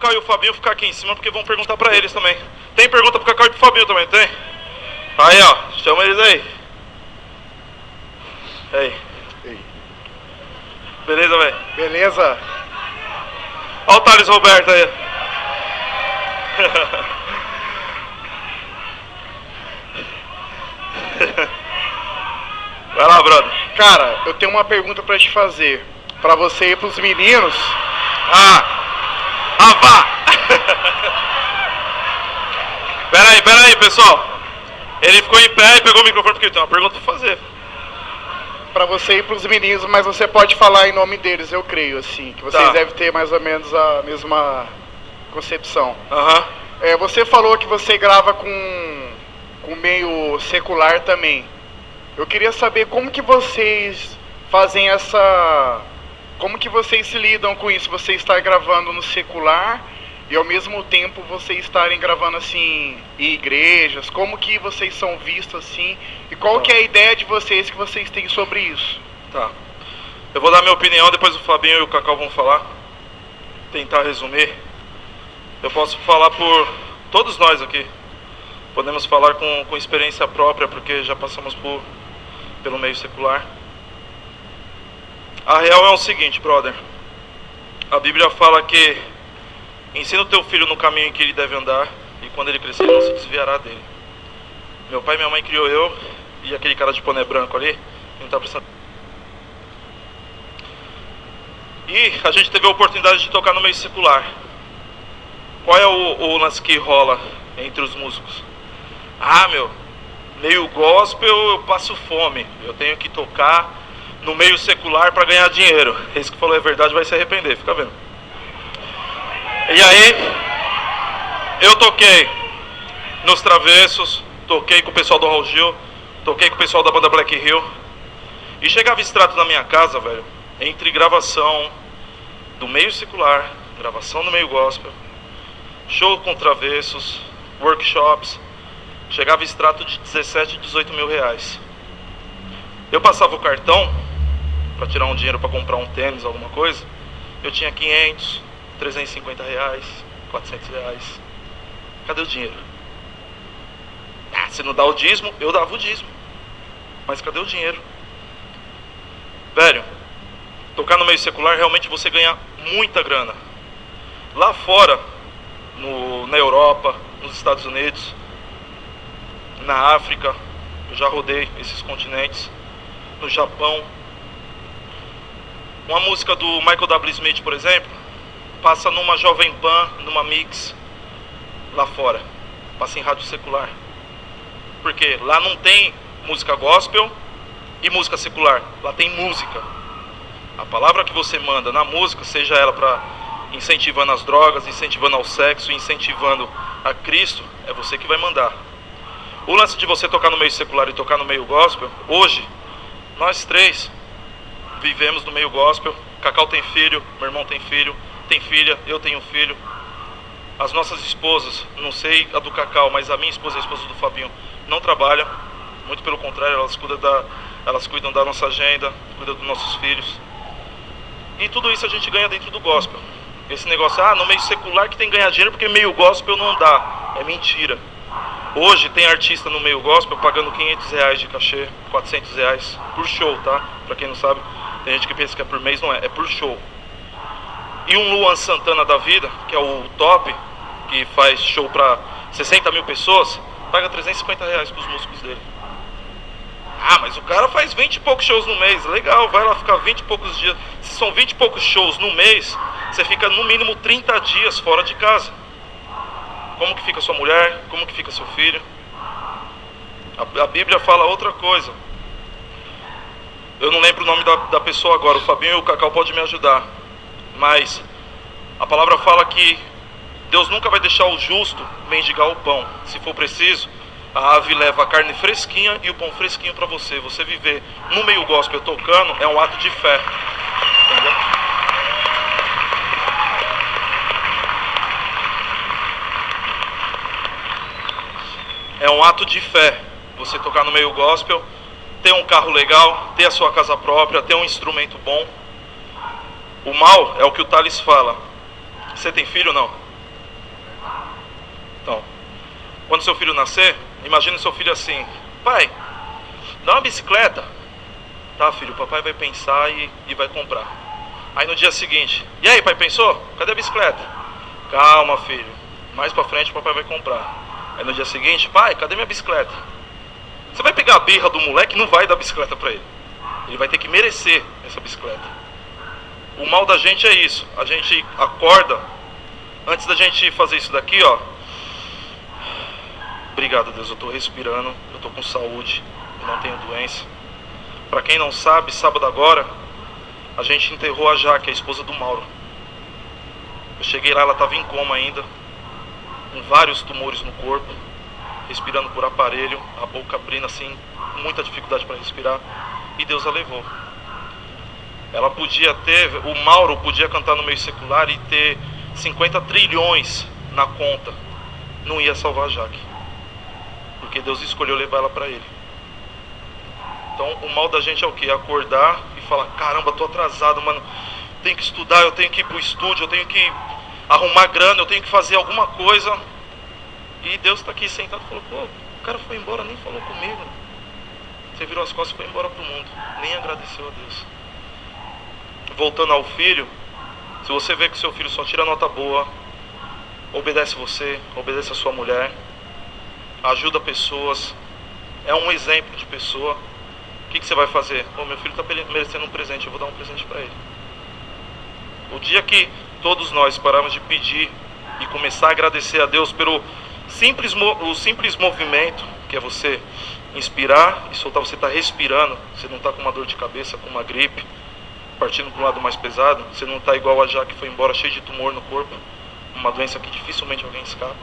Cacau e o Fabinho ficar aqui em cima, porque vão perguntar pra eles também. Tem pergunta pro Cacau e pro Fabinho também, tem? Aí, ó, chama eles aí. Aí. Beleza, velho? Beleza. Olha o Thales Roberto aí. Vai lá, brother. Cara, eu tenho uma pergunta pra te fazer. Pra você e pros meninos. Vá! Pera aí, pessoal. Ele ficou em pé e pegou o microfone porque ele tem uma pergunta pra fazer. Pra você e pros meninos, mas você pode falar em nome deles, eu creio, assim. Que vocês devem ter mais ou menos a mesma concepção. Você falou que você grava com meio secular também. Eu queria saber como que vocês fazem essa... Como que vocês se lidam com isso? Você estar gravando no secular e ao mesmo tempo vocês estarem gravando assim em igrejas. Como que vocês são vistos assim? E qual que é a ideia de vocês que vocês têm sobre isso? Tá. Eu vou dar minha opinião, depois o Fabinho e o Cacau vão falar. Tentar resumir. Eu posso falar por todos nós aqui. Podemos falar com experiência própria, porque já passamos pelo meio secular. A real é o seguinte, brother. A Bíblia fala que ensina o teu filho no caminho em que ele deve andar, e quando ele crescer ele não se desviará dele. Meu pai e minha mãe criou eu, e aquele cara de boné branco ali, não tá prestando. E a gente teve a oportunidade de tocar no meio secular. Qual é o lance que rola entre os músicos? Meio gospel eu passo fome, eu tenho que tocar no meio secular para ganhar dinheiro. Esse que falou é verdade vai se arrepender, fica vendo. E aí, eu toquei nos Travessos, toquei com o pessoal do Raul Gil, toquei com o pessoal da banda Black Hill. E chegava extrato na minha casa, velho, entre gravação do meio secular, gravação do meio gospel, show com Travessos, workshops, chegava extrato de 17, 18 mil reais. Eu passava o cartão para tirar um dinheiro para comprar um tênis, alguma coisa. Eu tinha 500, 350 reais, 400 reais. Cadê o dinheiro? Se não dá o dízimo, eu dava o dízimo. Mas cadê o dinheiro? Velho, tocar no meio secular realmente você ganha muita grana. Lá fora, na Europa, nos Estados Unidos, na África, eu já rodei esses continentes, no Japão. Uma música do Michael W. Smith, por exemplo, passa numa Jovem Pan, numa Mix, lá fora, passa em rádio secular. Porque lá não tem música gospel e música secular, lá tem música. A palavra que você manda na música, seja ela para incentivando as drogas, incentivando ao sexo, incentivando a Cristo, é você que vai mandar. O lance de você tocar no meio secular e tocar no meio gospel, hoje, nós três vivemos no meio gospel. Cacau tem filho, meu irmão tem filha, eu tenho filho. As nossas esposas, não sei a do Cacau, mas a minha esposa e a esposa do Fabinho não trabalham. Muito pelo contrário, elas cuidam da nossa agenda, cuidam dos nossos filhos. E tudo isso a gente ganha dentro do gospel. Esse negócio, no meio secular que tem que ganhar dinheiro porque meio gospel não dá. É mentira. Hoje tem artista no meio gospel pagando 500 reais de cachê, 400 reais por show, tá? Pra quem não sabe, tem gente que pensa que é por mês, não é, é por show. E um Luan Santana da vida, que é o top, que faz show pra 60 mil pessoas, paga 350 reais pros músicos dele. Mas o cara faz 20 e poucos shows no mês, legal, vai lá ficar 20 e poucos dias. Se são 20 e poucos shows no mês, você fica no mínimo 30 dias fora de casa. Como que fica sua mulher? Como que fica seu filho? A Bíblia fala outra coisa. Eu não lembro o nome da pessoa agora, o Fabinho e o Cacau podem me ajudar. Mas a palavra fala que Deus nunca vai deixar o justo mendigar o pão. Se for preciso, a ave leva a carne fresquinha e o pão fresquinho para você. Você viver no meio gospel tocando é um ato de fé. Entendeu? É um ato de fé você tocar no meio gospel, ter um carro legal, ter a sua casa própria, ter um instrumento bom. O mal é o que o Thales fala. Você tem filho ou não? Então, quando seu filho nascer, imagine seu filho assim: pai, dá uma bicicleta. Tá, filho, o papai vai pensar e vai comprar. Aí no dia seguinte: e aí, pai, pensou? Cadê a bicicleta? Calma, filho, mais pra frente o papai vai comprar. Aí no dia seguinte: pai, cadê minha bicicleta? Você vai pegar a birra do moleque e não vai dar bicicleta pra ele. Ele vai ter que merecer essa bicicleta. O mal da gente é isso. A gente acorda, antes da gente fazer isso daqui, ó. Obrigado, Deus, eu tô respirando, eu tô com saúde, eu não tenho doença. Pra quem não sabe, sábado agora, a gente enterrou a Jaque, a esposa do Mauro. Eu cheguei lá, ela tava em coma ainda, com vários tumores no corpo, respirando por aparelho, a boca abrindo assim, com muita dificuldade para respirar, e Deus a levou. Ela podia ter, o Mauro podia cantar no meio secular e ter 50 trilhões na conta, não ia salvar a Jaque, porque Deus escolheu levar ela para ele. Então o mal da gente é o quê? Acordar e falar: caramba, tô atrasado, mano, tenho que estudar, eu tenho que ir pro estúdio, eu tenho que arrumar grana, eu tenho que fazer alguma coisa. E Deus está aqui sentado e falou: pô, o cara foi embora, nem falou comigo. Você virou as costas e foi embora pro mundo, nem agradeceu a Deus. Voltando ao filho, se você vê que seu filho só tira nota boa, obedece você, obedece a sua mulher, ajuda pessoas, é um exemplo de pessoa, o que você vai fazer? Pô, meu filho está merecendo um presente, eu vou dar um presente para ele. O dia que todos nós pararmos de pedir e começar a agradecer a Deus pelo simples movimento, que é você inspirar e soltar, você está respirando, você não está com uma dor de cabeça, com uma gripe, partindo para um lado mais pesado, você não está igual a Jaque que foi embora cheio de tumor no corpo, uma doença que dificilmente alguém escapa.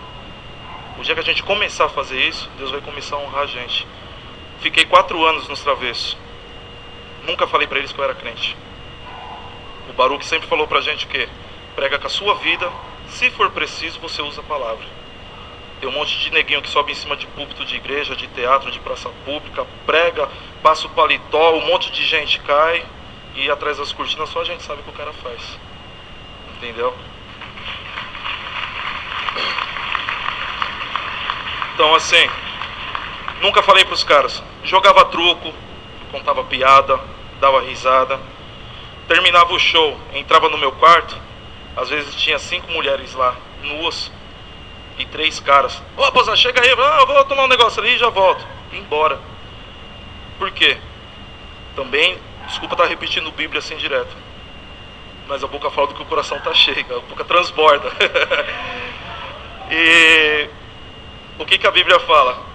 O dia que a gente começar a fazer isso, Deus vai começar a honrar a gente. Fiquei 4 anos nos Travessos, nunca falei para eles que eu era crente. O Baruch sempre falou pra gente que prega com a sua vida, se for preciso você usa a palavra. Tem um monte de neguinho que sobe em cima de púlpito de igreja, de teatro, de praça pública, prega, passa o paletó, um monte de gente cai e atrás das cortinas só a gente sabe o que o cara faz. Entendeu? Então assim, nunca falei pros caras. Jogava truco, contava piada, dava risada. Terminava o show, entrava no meu quarto, às vezes tinha 5 mulheres lá, nuas, e 3 caras. Ô, raposa, chega aí, eu vou tomar um negócio ali e já volto. E embora. Por quê? Também, desculpa estar repetindo Bíblia assim direto, mas a boca fala do que o coração está cheio, a boca transborda. E o que a Bíblia fala?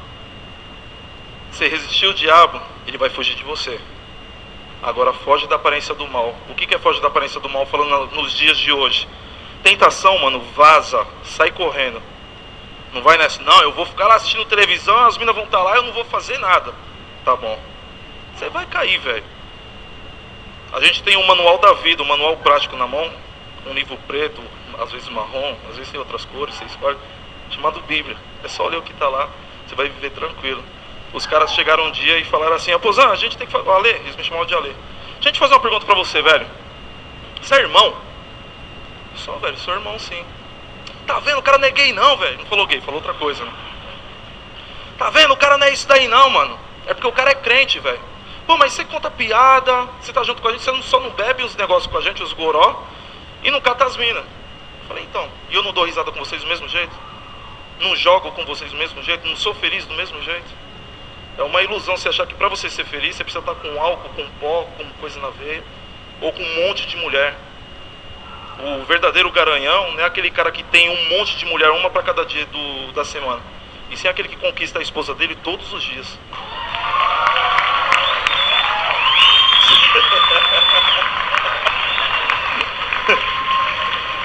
Se resistir ao diabo, ele vai fugir de você. Agora foge da aparência do mal. O que é foge da aparência do mal falando nos dias de hoje? Tentação, mano, vaza, sai correndo. Não vai nessa, não, eu vou ficar lá assistindo televisão, as minas vão estar lá, eu não vou fazer nada. Tá bom. Você vai cair, velho. A gente tem um manual da vida, um manual prático na mão, um livro preto, às vezes marrom, às vezes tem outras cores, você escolhe, chamado Bíblia. É só ler o que está lá, você vai viver tranquilo. Os caras chegaram um dia e falaram assim: Aposan, a gente tem que fazer. Ale, eles me chamavam de Ale. Deixa eu te fazer uma pergunta pra você, velho. Você é irmão? Só, velho, sou irmão sim. Tá vendo? O cara não é gay não, velho. Não falou gay, falou outra coisa, né? Tá vendo? O cara não é isso daí não, mano. É porque o cara é crente, velho. Pô, mas você conta piada, você tá junto com a gente, você só não bebe os negócios com a gente, os goró, e não cata as minas. Falei, então, e eu não dou risada com vocês do mesmo jeito? Não jogo com vocês do mesmo jeito? Não sou feliz do mesmo jeito? É uma ilusão você achar que para você ser feliz você precisa estar com álcool, com pó, com coisa na veia, ou com um monte de mulher. O verdadeiro garanhão não é aquele cara que tem um monte de mulher, uma para cada dia da semana. E sim aquele que conquista a esposa dele todos os dias.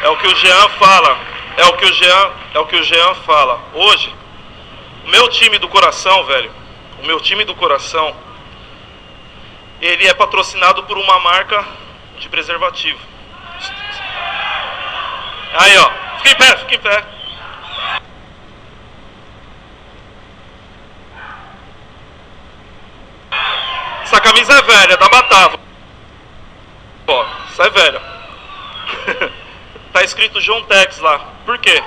É o que o Jean fala. É o que o Jean fala. Hoje, o meu time do coração, velho, o meu time do coração, ele é patrocinado por uma marca de preservativo. Aí, ó, fica em pé, fica em pé. Essa camisa é velha, da Batava. Ó, essa é velha. Tá escrito John Tex lá. Por quê?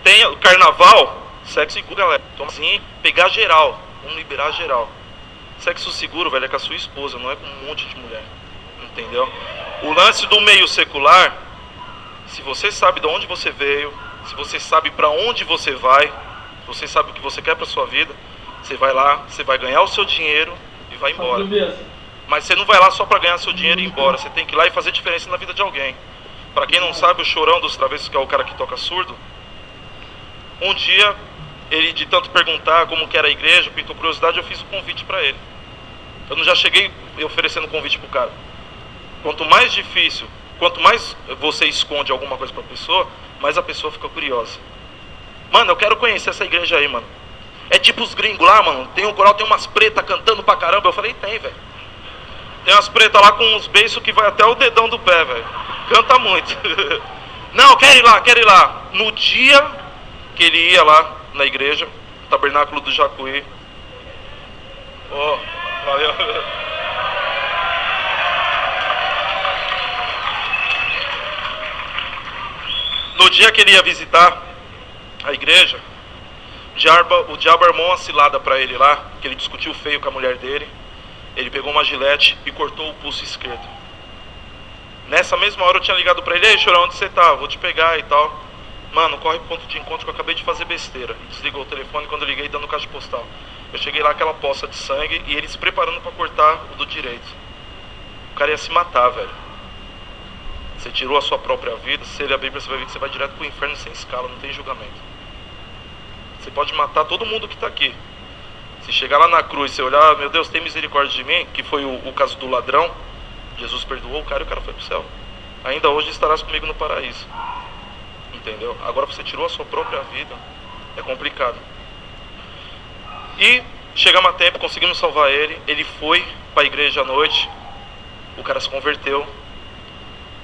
Tem o carnaval, sexo seguro, galera. Então assim, pegar geral, vamos liberar geral. Sexo seguro, velho, é com a sua esposa, não é com um monte de mulher. Entendeu? O lance do meio secular, se você sabe de onde você veio, se você sabe para onde você vai, se você sabe o que você quer para sua vida, você vai lá, você vai ganhar o seu dinheiro e vai embora. Mas você não vai lá só para ganhar seu dinheiro e ir embora. Você tem que ir lá e fazer diferença na vida de alguém. Para quem não sabe, o Chorão dos Travessos, que é o cara que toca surdo, um dia, ele de tanto perguntar como que era a igreja, pintou curiosidade, eu fiz o convite para ele. Eu não já cheguei oferecendo convite pro cara. Quanto mais difícil, quanto mais você esconde alguma coisa pra pessoa, mais a pessoa fica curiosa. Mano, eu quero conhecer essa igreja aí, mano. É tipo os gringos lá, mano. Tem um coral, tem umas pretas cantando pra caramba. Eu falei, tem, velho. Tem umas pretas lá com uns beiços que vai até o dedão do pé, velho. Canta muito. Não, quero ir lá, quero ir lá. No dia que ele ia lá na igreja, Tabernáculo do Jacuí. Valeu. No dia que ele ia visitar a igreja, o diabo armou uma cilada para ele lá, que ele discutiu feio com a mulher dele. Ele pegou uma gilete e cortou o pulso esquerdo. Nessa mesma hora eu tinha ligado para ele: ei, Chorão, onde você tá? Vou te pegar e tal. Mano, corre pro ponto de encontro que eu acabei de fazer besteira. E desligou o telefone quando eu liguei dando caixa postal. Eu cheguei lá, aquela poça de sangue, e ele se preparando para cortar o do direito. O cara ia se matar, velho. Você tirou a sua própria vida. Se ler a Bíblia, você vai ver que você vai direto pro inferno sem escala, não tem julgamento. Você pode matar todo mundo que está aqui. Se chegar lá na cruz e você olhar, meu Deus, tem misericórdia de mim, que foi o caso do ladrão, Jesus perdoou o cara e o cara foi pro céu. Ainda hoje estarás comigo no paraíso. Entendeu? Agora você tirou a sua própria vida, é complicado. E chegamos a tempo, conseguimos salvar ele. Ele foi para a igreja à noite. O cara se converteu.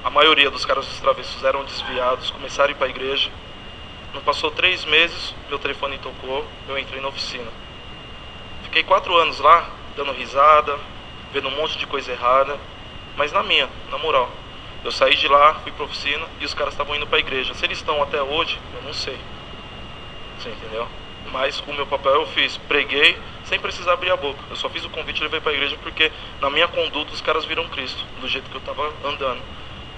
A maioria dos caras dos travessos eram desviados, começaram a ir para a igreja. Não passou 3 meses, meu telefone tocou, eu entrei na oficina. Fiquei 4 anos lá, dando risada, vendo um monte de coisa errada, mas na minha, na moral. Eu saí de lá, fui pra oficina e os caras estavam indo pra igreja. Se eles estão até hoje, eu não sei. Você entendeu? Mas o meu papel eu fiz, preguei sem precisar abrir a boca. Eu só fiz o convite e levei pra igreja porque na minha conduta os caras viram Cristo, do jeito que eu tava andando.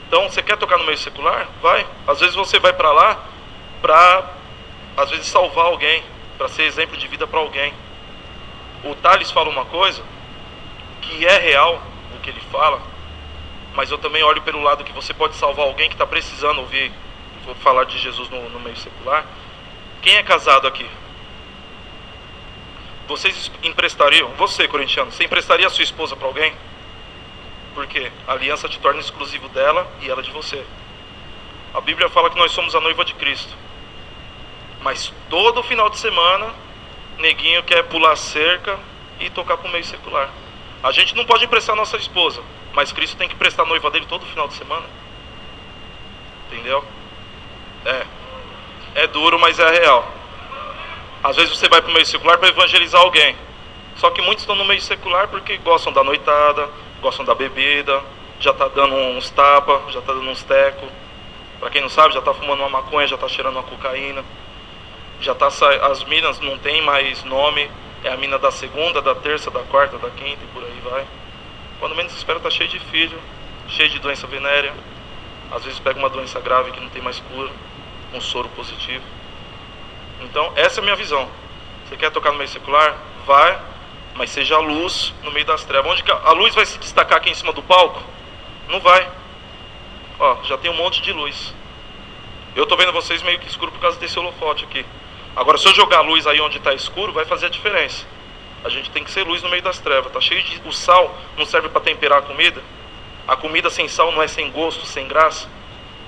Então, você quer tocar no meio secular? Vai. Às vezes você vai pra lá pra, às vezes, salvar alguém, pra ser exemplo de vida pra alguém. O Thales fala uma coisa que é real, o que ele fala, mas eu também olho pelo lado que você pode salvar alguém que está precisando ouvir falar de Jesus no meio secular. Quem é casado aqui? Vocês emprestariam, você corintiano, você emprestaria a sua esposa para alguém? Porque a aliança te torna exclusivo dela e ela de você. A Bíblia fala que nós somos a noiva de Cristo. Mas todo final de semana, neguinho quer pular cerca e tocar para o meio secular. A gente não pode emprestar a nossa esposa, mas Cristo tem que prestar a noiva dele todo final de semana. Entendeu? É duro, mas é real. Às vezes você vai para o meio secular para evangelizar alguém. Só que muitos estão no meio secular porque gostam da noitada, gostam da bebida, já está dando uns tapas, já está dando uns tecos. Para quem não sabe, já está fumando uma maconha, já está cheirando uma cocaína. Já tá, as minas não tem mais nome. É a mina da segunda, da terça, da quarta, da quinta e por aí vai. Quando menos espera tá cheio de filho, cheio de doença venérea. Às vezes pega uma doença grave que não tem mais cura, um soro positivo. Então essa é a minha visão. Você quer tocar no meio secular? Vai, mas seja a luz no meio das trevas. Onde que a luz vai se destacar aqui em cima do palco? Não vai. Ó, já tem um monte de luz. Eu tô vendo vocês meio que escuro por causa desse holofote aqui. Agora, se eu jogar a luz aí onde está escuro, vai fazer a diferença. A gente tem que ser luz no meio das trevas. Tá cheio de... O sal não serve para temperar a comida. A comida sem sal não é sem gosto, sem graça.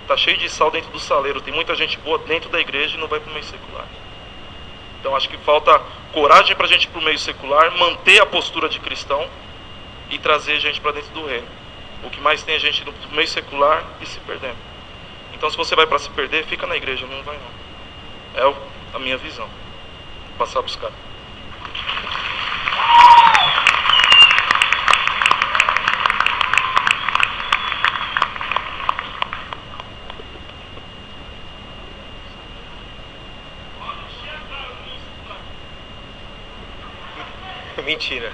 Tá cheio de sal dentro do saleiro. Tem muita gente boa dentro da igreja e não vai para o meio secular. Então, acho que falta coragem para a gente ir para o meio secular, manter a postura de cristão e trazer gente para dentro do reino. O que mais tem é gente no meio secular e se perdendo. Então, se você vai para se perder, fica na igreja, não vai não. É a minha visão. Vou passar para os caras. Mentira.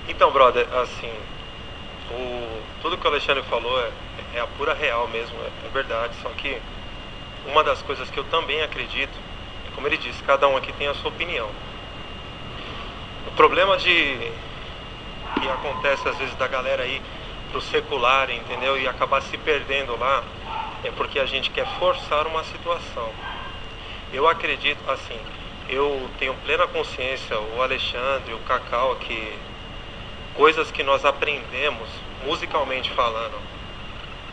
Então, brother, assim, tudo que o Alexandre falou é a pura real mesmo, é verdade. Só que uma das coisas que eu também acredito, é como ele disse, cada um aqui tem a sua opinião. O problema que acontece às vezes da galera aí pro secular, entendeu? E acabar se perdendo lá, é porque a gente quer forçar uma situação. Eu acredito, assim, eu tenho plena consciência, o Alexandre, o Cacau, que coisas que nós aprendemos, musicalmente falando,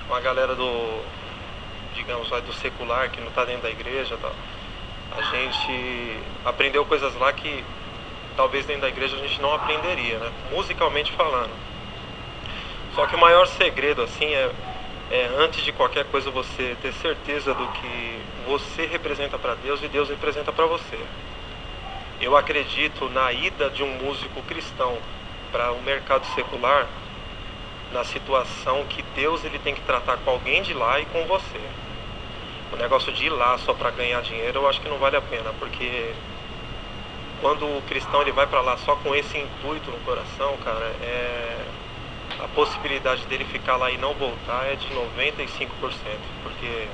com a galera digamos, do secular, que não está dentro da igreja e tal, a gente aprendeu coisas lá que talvez dentro da igreja a gente não aprenderia, né? Musicalmente falando. Só que o maior segredo, assim, é antes de qualquer coisa você ter certeza do que você representa para Deus e Deus representa para você. Eu acredito na ida de um músico cristão para o mercado secular, na situação que Deus ele tem que tratar com alguém de lá e com você. O negócio de ir lá só para ganhar dinheiro, eu acho que não vale a pena, porque quando o cristão ele vai para lá só com esse intuito no coração, cara, a possibilidade dele ficar lá e não voltar é de 95%, porque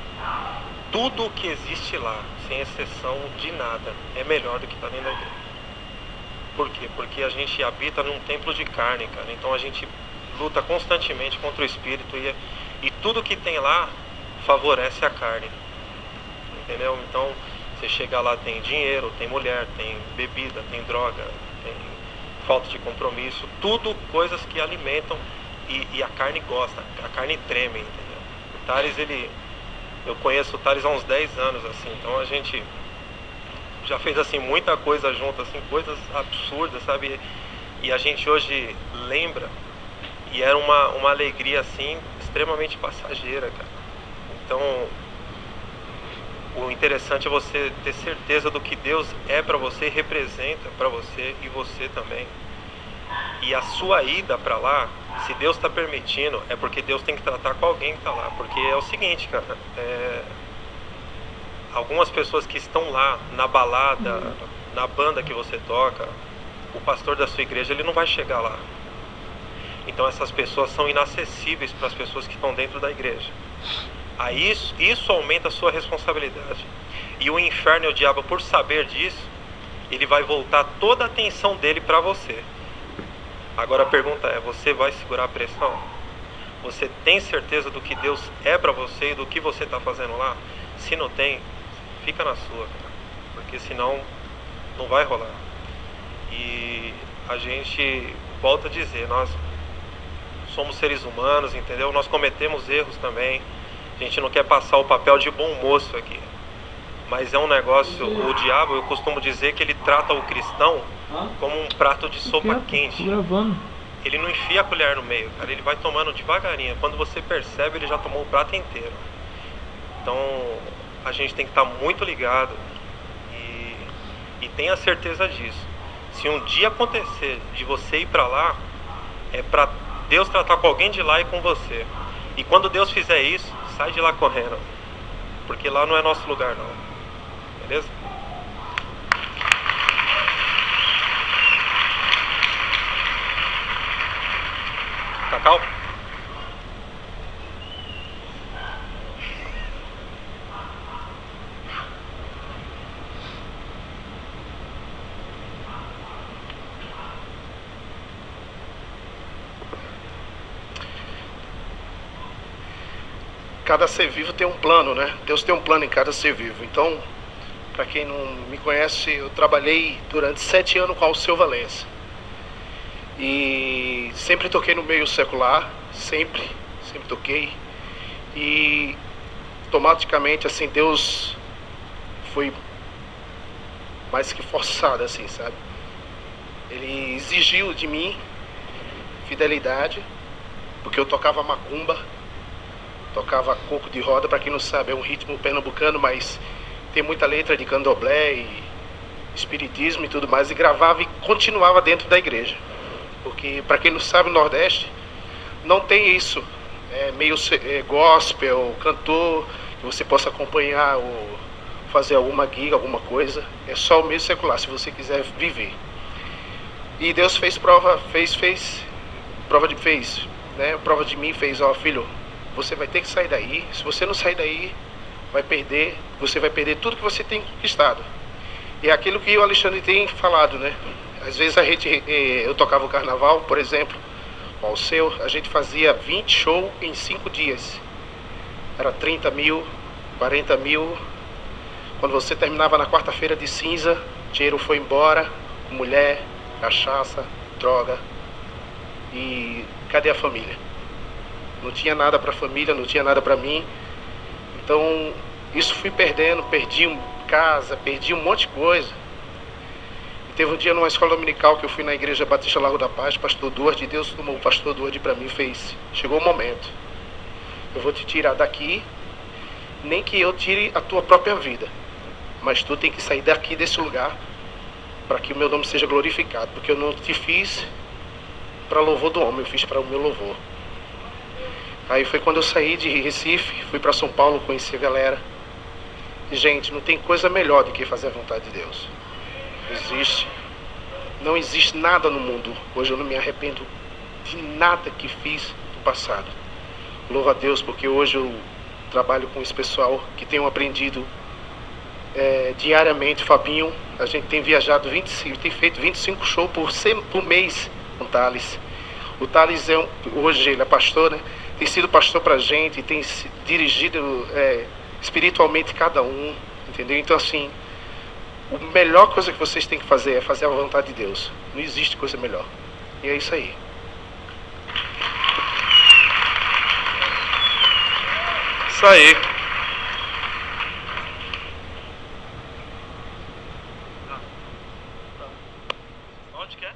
tudo que existe lá, sem exceção de nada, é melhor do que está dentro da igreja. Por quê? Porque a gente habita num templo de carne, cara, então a gente luta constantemente contra o espírito e tudo que tem lá favorece a carne, entendeu? Então você chega lá, tem dinheiro, tem mulher, tem bebida, tem droga, tem falta de compromisso, tudo coisas que alimentam e a carne gosta, a carne treme, entendeu? O Thales, eu conheço o Thales há uns 10 anos, assim, então a gente já fez assim muita coisa junto, assim, coisas absurdas, sabe? E a gente hoje lembra e era uma alegria assim extremamente passageira, cara. Então o interessante é você ter certeza do que Deus é para você, representa para você e você também. E a sua ida para lá, se Deus está permitindo, é porque Deus tem que tratar com alguém que está lá. Porque é o seguinte, cara, algumas pessoas que estão lá na balada, na banda que você toca, o pastor da sua igreja ele não vai chegar lá. Então essas pessoas são inacessíveis para as pessoas que estão dentro da igreja. Aí isso aumenta a sua responsabilidade. E o inferno e o diabo, por saber disso, ele vai voltar toda a atenção dele para você. Agora a pergunta é, você vai segurar a pressão? Você tem certeza do que Deus é para você e do que você está fazendo lá? Se não tem, fica na sua, cara. Porque senão não vai rolar. E a gente volta a dizer, nós somos seres humanos, entendeu? Nós cometemos erros também. A gente não quer passar o papel de bom moço aqui. Mas é um negócio, o diabo, eu costumo dizer que ele trata o cristão como um prato de sopa quente. Ele não enfia a colher no meio, cara, ele vai tomando devagarinho. Quando você percebe, ele já tomou o prato inteiro. Então, a gente tem que estar muito ligado e tenha certeza disso. Se um dia acontecer de você ir pra lá, é pra Deus tratar com alguém de lá e com você. E quando Deus fizer isso, sai de lá correndo. Porque lá não é nosso lugar, não. Beleza? Cacau? Cada ser vivo tem um plano, né? Deus tem um plano em cada ser vivo. Então, para quem não me conhece, eu trabalhei durante 7 anos com Alceu Valença. E sempre toquei no meio secular, sempre toquei. E automaticamente, assim, Deus foi mais que forçado, assim, sabe? Ele exigiu de mim fidelidade, porque eu tocava macumba, tocava coco de roda. Para quem não sabe, é um ritmo pernambucano, mas tem muita letra de candomblé e espiritismo e tudo mais, e gravava e continuava dentro da igreja. Porque, para quem não sabe, no Nordeste não tem isso, meio gospel, cantor, que você possa acompanhar o fazer alguma guia, alguma coisa. É só o meio secular, se você quiser viver. E Deus fez prova, né? Prova de mim, fez, ó, filho, você vai ter que sair daí. Se você não sair daí, você vai perder tudo que você tem conquistado. E é aquilo que o Alexandre tem falado, né? Às vezes eu tocava o carnaval, por exemplo, ao seu, a gente fazia 20 shows em 5 dias. Era 30 mil, 40 mil. Quando você terminava na quarta-feira de cinza, dinheiro foi embora, mulher, cachaça, droga. E cadê a família? Não tinha nada para a família, não tinha nada para mim. Então, isso fui perdendo, perdi casa, perdi um monte de coisa. E teve um dia numa escola dominical que eu fui na igreja Batista Largo da Paz, pastor Duarte, Deus tomou o pastor Duarte para mim e fez, chegou o momento. Eu vou te tirar daqui, nem que eu tire a tua própria vida, mas tu tem que sair daqui desse lugar para que o meu nome seja glorificado, porque eu não te fiz para louvor do homem, eu fiz para o meu louvor. Aí foi quando eu saí de Recife, fui para São Paulo, conheci a galera. E, gente, não tem coisa melhor do que fazer a vontade de Deus. Não existe nada no mundo. Hoje eu não me arrependo de nada que fiz no passado. Louvo a Deus porque hoje eu trabalho com esse pessoal que tenho aprendido diariamente. Fabinho, a gente tem viajado tem feito 25 shows por mês com o Thales. O Thales hoje ele é pastor, né? Tem sido pastor pra gente, tem dirigido espiritualmente cada um, entendeu? Então assim, a melhor coisa que vocês têm que fazer é fazer a vontade de Deus. Não existe coisa melhor. E é isso aí. Isso aí. Onde que é?